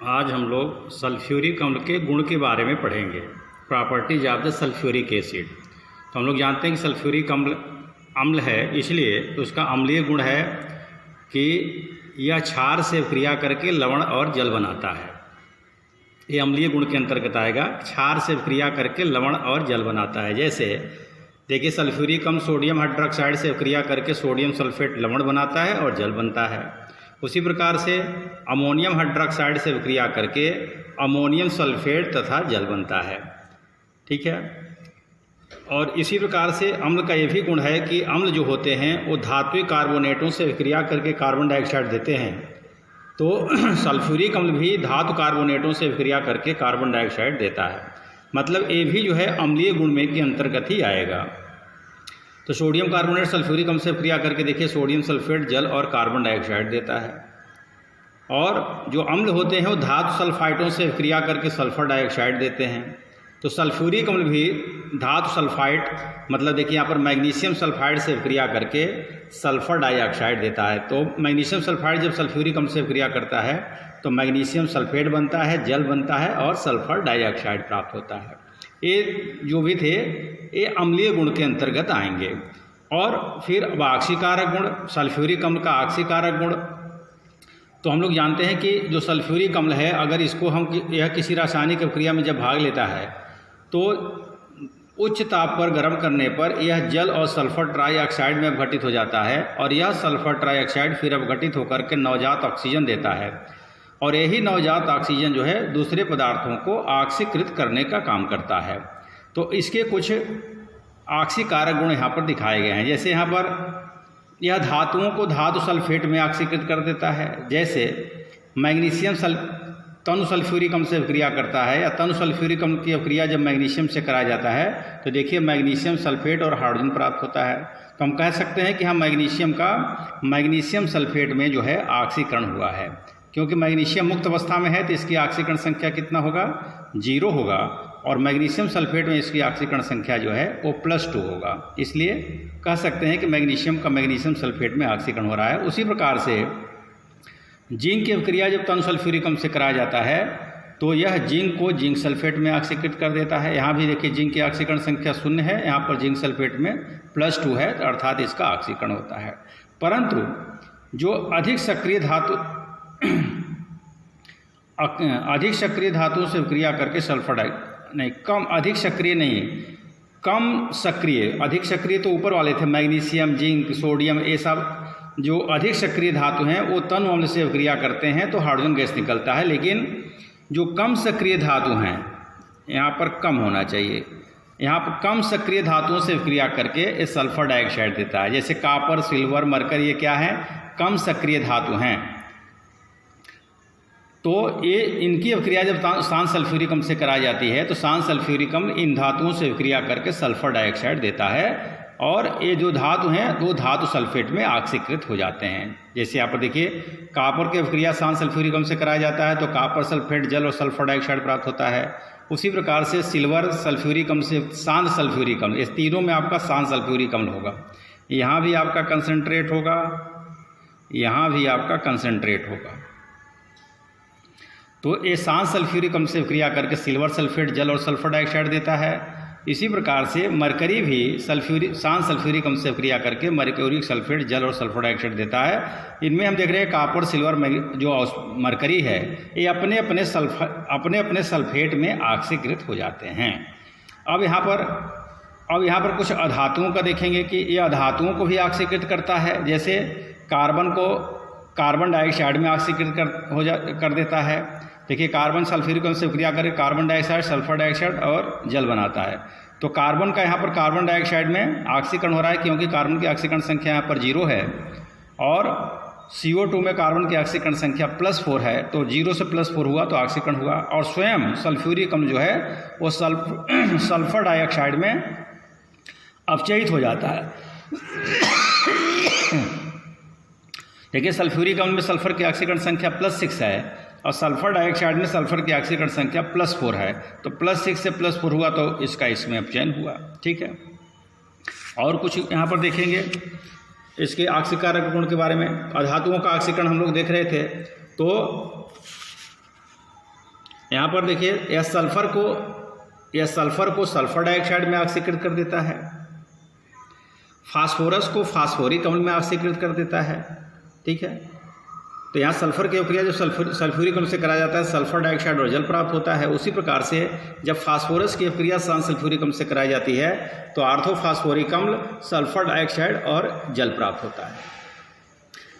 आज हम लोग सल्फ्यूरिक अम्ल के गुण के बारे में पढ़ेंगे, properties of the sulphuric acid. तो हम लोग जानते हैं कि सल्फ्यूरिक अम्ल है, इसलिए तो उसका अम्लीय गुण है कि यह क्षार से क्रिया करके लवण और जल बनाता है। ये अम्लीय गुण के अंतर्गत आएगा, क्षार से क्रिया करके लवण और जल बनाता है। जैसे देखिए, सल्फ्यूरिक अम्ल सोडियम हाइड्रोक्साइड से क्रिया करके सोडियम सल्फेट लवण बनाता है और जल बनता है। उसी प्रकार से अमोनियम हाइड्रोक्साइड से क्रिया करके अमोनियम सल्फेट तथा जल बनता है। ठीक है। और इसी प्रकार से अम्ल का ये भी गुण है कि अम्ल जो होते हैं वो धात्विक कार्बोनेटों से क्रिया करके कार्बन डाइऑक्साइड देते हैं। तो सल्फ्यूरिक अम्ल भी धातु कार्बोनेटों से क्रिया करके कार्बन डाइऑक्साइड देता है। मतलब ये भी जो है अम्लीय गुण में के अंतर्गत ही आएगा। तो सोडियम कार्बोनेट सल्फ्यूरिक अम्ल से क्रिया करके देखिए सोडियम सल्फेट जल और कार्बन डाइऑक्साइड देता है। और जो अम्ल होते हैं वो धातु सल्फाइटों से क्रिया करके सल्फर डाइऑक्साइड देते हैं। तो सल्फ्यूरिक अम्ल भी धातु सल्फाइड, मतलब देखिए यहाँ पर मैग्नीशियम सल्फाइड से क्रिया करके सल्फर डाइऑक्साइड देता है। तो मैग्नीशियम सल्फाइड जब सल्फ्यूरिक अम्ल से क्रिया करता है तो मैग्नीशियम सल्फेट बनता है, जल बनता है और सल्फर डाइऑक्साइड प्राप्त होता है। ये जो भी थे ये अम्लीय गुण के अंतर्गत आएंगे। और फिर अब आक्सीकारक गुण, सल्फ्यूरिक अम्ल का आक्सीकारक गुण, तो हम लोग जानते हैं कि जो सल्फ्यूरिक अम्ल है, अगर इसको यह किसी रासायनिक क्रिया में जब भाग लेता है तो उच्च ताप पर गर्म करने पर यह जल और सल्फर ट्राइऑक्साइड में अपघटित हो जाता है और यह सल्फर ट्राइऑक्साइड फिर अपघटित होकर के नवजात ऑक्सीजन देता है। और यही नवजात ऑक्सीजन जो है दूसरे पदार्थों को ऑक्सीकृत करने का काम करता है। तो इसके कुछ ऑक्सीकारक गुण यहाँ पर दिखाए गए हैं। जैसे यहाँ पर यह धातुओं को धातु सल्फेट में ऑक्सीकृत कर देता है। जैसे मैग्नीशियम तनु सल्फ्यूरिक अम्ल से क्रिया करता है, या तनु सल्फ्यूरिक अम्ल की क्रिया जब मैग्नीशियम से कराया जाता है तो देखिए मैग्नीशियम सल्फेट और हाइड्रोजन प्राप्त होता है। तो हम कह सकते हैं कि हाँ, मैग्नीशियम सल्फेट में जो है ऑक्सीकरण हुआ है। क्योंकि मैग्नीशियम मुक्त अवस्था में है तो इसकी ऑक्सीकरण संख्या कितना होगा, 0 होगा। और मैग्नीशियम सल्फेट में इसकी ऑक्सीकरण संख्या जो है वो +2 होगा। इसलिए कह सकते हैं कि मैग्नीशियम सल्फेट में ऑक्सीकरण हो रहा है। उसी प्रकार से जिंक की क्रिया जब तनु सल्फ्यूरिक अम्ल से कराया जाता है तो यह जिंक को जिंक सल्फेट में ऑक्सीकृत कर देता है। यहाँ भी देखिए जिंक की ऑक्सीकरण संख्या 0 है, यहाँ पर जिंक सल्फेट में +2 है, अर्थात इसका ऑक्सीकरण होता है। परंतु जो अधिक सक्रिय धातुओं से क्रिया करके अधिक सक्रिय तो ऊपर वाले थे, मैग्नीशियम, जिंक, सोडियम, ये सब जो अधिक सक्रिय धातु हैं वो तनु अम्ल से क्रिया करते हैं तो हाइड्रोजन गैस निकलता है। लेकिन जो कम सक्रिय धातु हैं, यहाँ पर कम होना चाहिए, यहाँ पर कम सक्रिय धातुओं से क्रिया करके ये सल्फर डाइऑक्साइड देता है। जैसे कॉपर, सिल्वर, मरकर, ये क्या है, कम सक्रिय धातु हैं। तो ये इनकी क्रिया जब शांत सल्फ्यूरिक अम्ल से कराई जाती है तो शांत सल्फ्यूरिक अम्ल इन धातुओं से क्रिया करके सल्फर डाइऑक्साइड देता है और ये जो धातु हैं वो धातु सल्फेट में ऑक्सीकृत हो जाते हैं। जैसे यहाँ पर देखिए कॉपर की क्रिया शांत सल्फ्यूरिक अम्ल से कराया जाता है तो कॉपर सल्फेट, जल और सल्फर डाइऑक्साइड प्राप्त होता है। उसी प्रकार से सिल्वर सल्फ्यूरिक अम्ल से शांत सल्फ्यूरिक अम्ल, इस तीनों में आपका शांत सल्फ्यूरिक अम्ल होगा। यहाँ भी आपका कंसनट्रेट होगा, यहाँ भी आपका कंसनट्रेट होगा। तो ये शांत सल्फ्यूरिक अम्ल से क्रिया करके सिल्वर सल्फेट, जल और सल्फर डाइऑक्साइड देता है। इसी प्रकार से मरकरी भी शांत सल्फ्यूरिक अम्ल से क्रिया करके मरक्यूरिक सल्फेट, जल और सल्फर डाइऑक्साइड देता है। इनमें हम देख रहे हैं कॉपर, सिल्वर, जो मरकरी है ये अपने अपने सल्फेट में ऑक्सीकृत हो जाते हैं। अब यहाँ पर कुछ अधातुओं का देखेंगे कि ये अधातुओं को भी ऑक्सीकृत करता है। जैसे कार्बन को कार्बन डाइऑक्साइड में ऑक्सीकृत कर देता है। देखिए कार्बन सल्फ्यूरिक अम्ल से क्रिया करके कार्बन डाइऑक्साइड, सल्फर डाइऑक्साइड और जल बनाता है। तो कार्बन का यहाँ पर कार्बन डाइऑक्साइड में ऑक्सीकरण हो रहा है क्योंकि कार्बन की ऑक्सीकरण संख्या यहाँ पर 0 है और CO2 में कार्बन की ऑक्सीकरण संख्या +4 है। तो 0 से +4 हुआ तो ऑक्सीकरण हुआ। और स्वयं सल्फ्यूरिक अम्ल जो है वो सल्फर डाइऑक्साइड में अपचयित हो जाता है। देखिए सल्फ्यूरिक अम्ल में सल्फर की ऑक्सीकरण संख्या +6 है और सल्फर डाइऑक्साइड में सल्फर की ऑक्सीकरण संख्या +4 है। तो +6 से +4 हुआ तो इसमें अपचयन हुआ। ठीक है। और कुछ यहाँ पर देखेंगे इसके ऑक्सीकारक गुण के बारे में। अधातुओं का ऑक्सीकरण हम लोग देख रहे थे। तो यहाँ पर देखिए यह सल्फर को सल्फर डाइऑक्साइड में ऑक्सीकृत कर देता है, फास्फोरस को फास्फोरिक अम्ल में ऑक्सीकृत कर देता है। ठीक है, तो यहाँ सल्फर की अभिक्रिया जब सल्फ्यूरिक अम्ल से कराया जाता है सल्फर डाइऑक्साइड और जल प्राप्त होता है। उसी प्रकार से जब फास्फोरस की अभिक्रिया शांत सल्फ्यूरिक अम्ल से कराई जाती है तो आर्थोफास्फोरिक अम्ल, सल्फर डाइऑक्साइड और जल प्राप्त होता है।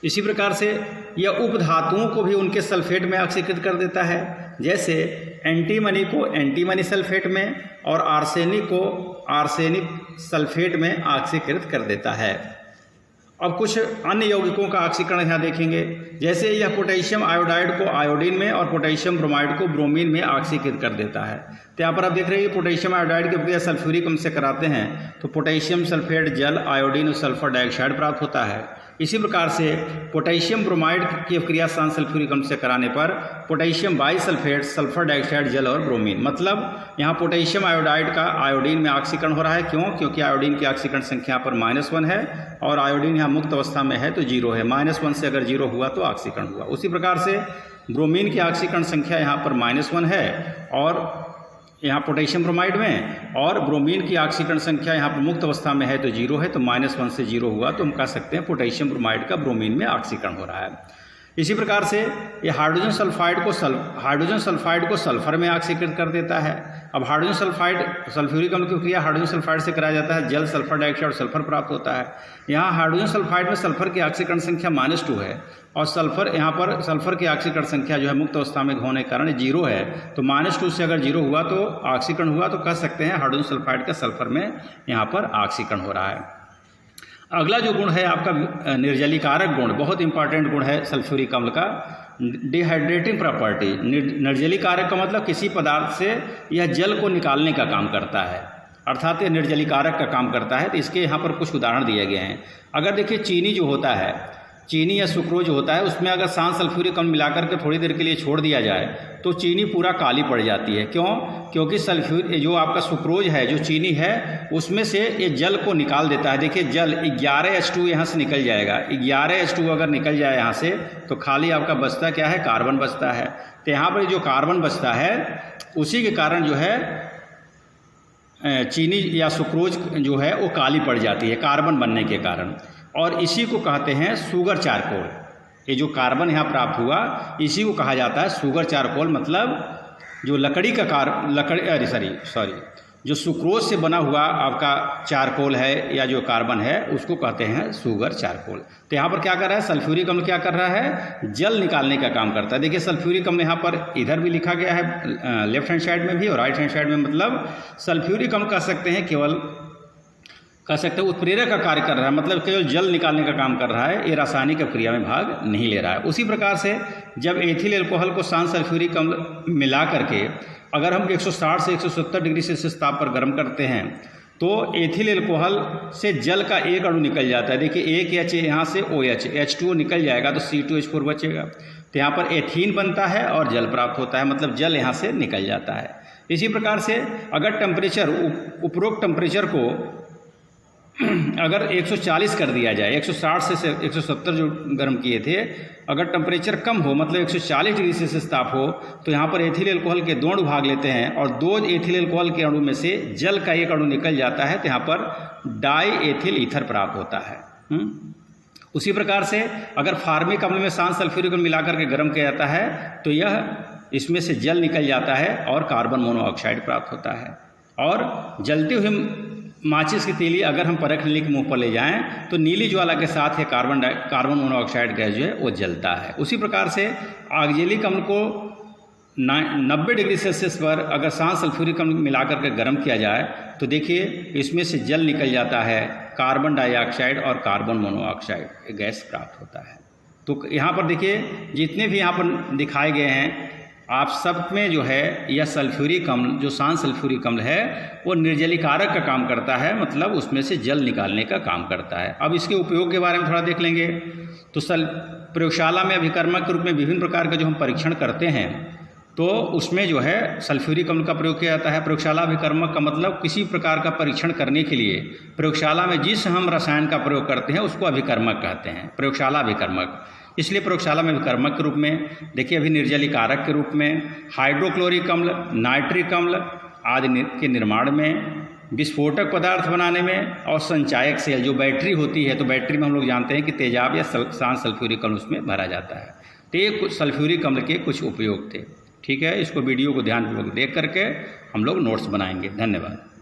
इसी प्रकार से यह उपधातुओं को भी उनके सल्फेट में ऑक्सीकृत कर देता है, जैसे एंटीमनी को एंटीमनी सल्फेट में और आर्सेनिक को आर्सेनिक सल्फेट में ऑक्सीकृत कर देता है। अब कुछ अन्य यौगिकों का ऑक्सीकरण यहाँ देखेंगे, जैसे यह पोटेशियम आयोडाइड को आयोडीन में और पोटेशियम ब्रोमाइड को ब्रोमीन में ऑक्सीकृत कर देता है। तो यहाँ पर आप देख रहे हैं पोटेशियम आयोडाइड की अभिक्रिया सल्फ्यूरिक अम्ल से कराते हैं तो पोटेशियम सल्फेट, जल, आयोडीन और सल्फर डाइऑक्साइड प्राप्त होता है। इसी प्रकार से पोटेशियम ब्रोमाइड की अभिक्रिया शांत सल्फ्यूरिक अम्ल से कराने पर पोटेशियम बाइसल्फेट, सल्फर डाइऑक्साइड, जल और ब्रोमीन, मतलब यहाँ पोटेशियम आयोडाइड का आयोडीन में ऑक्सीकरण हो रहा है। क्यों? क्योंकि आयोडीन की ऑक्सीकरण संख्या पर -1 है और आयोडीन यहाँ मुक्त अवस्था में है तो 0 है। -1 से अगर 0 हुआ तो ऑक्सीकरण हुआ। उसी प्रकार से ब्रोमीन की ऑक्सीकरण संख्या यहाँ पर -1 है और यहाँ पोटेशियम ब्रोमाइड में, और ब्रोमीन की ऑक्सीकरण संख्या यहाँ पर मुक्त अवस्था में है तो 0 है, तो -1 से 0 हुआ तो हम कह सकते हैं पोटेशियम ब्रोमाइड का ब्रोमीन में ऑक्सीकरण हो रहा है। इसी प्रकार से ये हाइड्रोजन सल्फाइड को सल्फर में ऑक्सीकृत कर देता है। अब हाइड्रोजन सल्फाइड सल्फ्यूरिक अम्ल की क्रिया हाइड्रोजन सल्फाइड से कराया जाता है, जल, सल्फर डाइऑक्साइड और सल्फर प्राप्त होता है। यहाँ हाइड्रोजन सल्फाइड में सल्फर की ऑक्सीकरण संख्या -2 है और यहाँ पर सल्फर की ऑक्सीकरण संख्या जो है मुक्त अवस्था में होने के कारण 0 है, तो -2 से अगर 0 हुआ तो ऑक्सीकरण हुआ, तो कह सकते हैं हाइड्रोजन सल्फाइड का सल्फर में यहाँ पर ऑक्सीकरण हो रहा है। अगला जो गुण है आपका निर्जलीकारक गुण, बहुत इंपॉर्टेंट गुण है सल्फ्यूरिक अम्ल का, डिहाइड्रेटिंग प्रॉपर्टी। निर्जलीकारक का मतलब किसी पदार्थ से यह जल को निकालने का काम करता है, अर्थात यह निर्जलीकारक का काम करता है। तो इसके यहाँ पर कुछ उदाहरण दिए गए हैं। अगर देखिए चीनी जो होता है, चीनी या सुक्रोज होता है, उसमें अगर शांत सल्फ्यूरिक अम्ल मिलाकर के थोड़ी देर के लिए छोड़ दिया जाए तो चीनी पूरा काली पड़ जाती है। क्यों? क्योंकि जो आपका सुक्रोज है, जो चीनी है, उसमें से ये जल को निकाल देता है। देखिए जल 11H2 यहाँ से निकल जाएगा। 11H2 अगर निकल जाए यहाँ से तो खाली आपका बचता क्या है? कार्बन बचता है। तो यहाँ पर जो कार्बन बचता है उसी के कारण जो है चीनी या सुक्रोज जो है वो काली पड़ जाती है कार्बन बनने के कारण, और इसी को कहते हैं शुगर चारकोल। ये जो कार्बन यहाँ प्राप्त हुआ इसी को कहा जाता है शुगर चारकोल, मतलब जो लकड़ी का जो सुक्रोज से बना हुआ आपका चारकोल है या जो कार्बन है उसको कहते हैं शुगर चारकोल। तो यहाँ पर क्या कर रहा है सल्फ्यूरिक अम्ल? क्या कर रहा है? जल निकालने का काम करता है। देखिए सल्फ्यूरिक अम्ल यहाँ पर इधर भी लिखा गया है, लेफ्ट हैंड साइड में भी और राइट हैंड साइड में, मतलब सल्फ्यूरिक अम्ल कह सकते हैं केवल उत्प्रेरक का कार्य कर रहा है, मतलब केवल जल निकालने का काम कर रहा है, ये रासायनिक क्रिया में भाग नहीं ले रहा है। उसी प्रकार से जब एथिल एल्कोहल को शांत सल्फ्यूरिक अम्ल मिला करके अगर हम 160 से 170 डिग्री सेल्सियस ताप पर गर्म करते हैं तो एथिल एल्कोहल से जल का एक अणु निकल जाता है। देखिए एक H यहाँ से OH, H2O निकल जाएगा तो C2H4 बचेगा, तो यहाँ पर एथीन बनता है और जल प्राप्त होता है, मतलब जल यहाँ से निकल जाता है। इसी प्रकार से अगर उपरोक्त टेम्परेचर को अगर 140 कर दिया जाए, 160 से 170 जो गर्म किए थे, अगर टेम्परेचर कम हो मतलब 140 डिग्री सेल्सियस ताप हो तो यहाँ पर एथिल एल्कोहल के 2 अणु भाग लेते हैं और 2 एथिल एल्कोहल के अणु में से जल का एक अणु निकल जाता है, तो यहाँ पर डाई एथिल ईथर प्राप्त होता है। उसी प्रकार से अगर फार्मिक अम्ल में शांत सल्फ्यूरिक अम्ल मिलाकर के गर्म किया जाता है तो इसमें से जल निकल जाता है और कार्बन मोनोऑक्साइड प्राप्त होता है। और जलती हुई माचिस की तीली अगर हम परख नीली के मुँह पर ले जाएं तो नीली ज्वाला के साथ ये कार्बन मोनोऑक्साइड गैस जो है वो जलता है। उसी प्रकार से ऑक्जेलिक अम्ल को 90 डिग्री सेल्सियस पर अगर शांत सल्फ्यूरिक अम्ल मिला करके गर्म किया जाए तो देखिए इसमें से जल निकल जाता है, कार्बन डाइऑक्साइड और कार्बन मोनोऑक्साइड गैस प्राप्त होता है। तो यहाँ पर देखिए जितने भी यहाँ पर दिखाए गए हैं आप सब में जो है यह सल्फ्यूरिक अम्ल, जो शांत सल्फ्यूरिक अम्ल है वो निर्जलीकारक का काम करता है, मतलब उसमें से जल निकालने का काम करता है। अब इसके उपयोग के बारे में थोड़ा देख लेंगे। तो प्रयोगशाला में अभिकर्मक के रूप में विभिन्न प्रकार के जो हम परीक्षण करते हैं तो उसमें जो है सल्फ्यूरिक अम्ल का प्रयोग किया जाता है। प्रयोगशाला अभिकर्मक का मतलब किसी प्रकार का परीक्षण करने के लिए प्रयोगशाला में जिस हम रसायन का प्रयोग करते हैं उसको अभिकर्मक कहते हैं, प्रयोगशाला अभिकर्मक। इसलिए प्रयोगशाला में विकर्मक के रूप में, देखिए अभी निर्जलीकारक के रूप में, हाइड्रोक्लोरिक अम्ल, नाइट्रिक अम्ल आदि के निर्माण में, विस्फोटक पदार्थ बनाने में, और संचायक सेल जो बैटरी होती है, तो बैटरी में हम लोग जानते हैं कि तेजाब या शांत सल्फ्यूरिक अम्ल उसमें भरा जाता है। तो ये कुछ सल्फ्यूरिक अम्ल के कुछ उपयोग थे। ठीक है, इसको वीडियो को ध्यानपूर्वक देख करके हम लोग नोट्स बनाएंगे। धन्यवाद।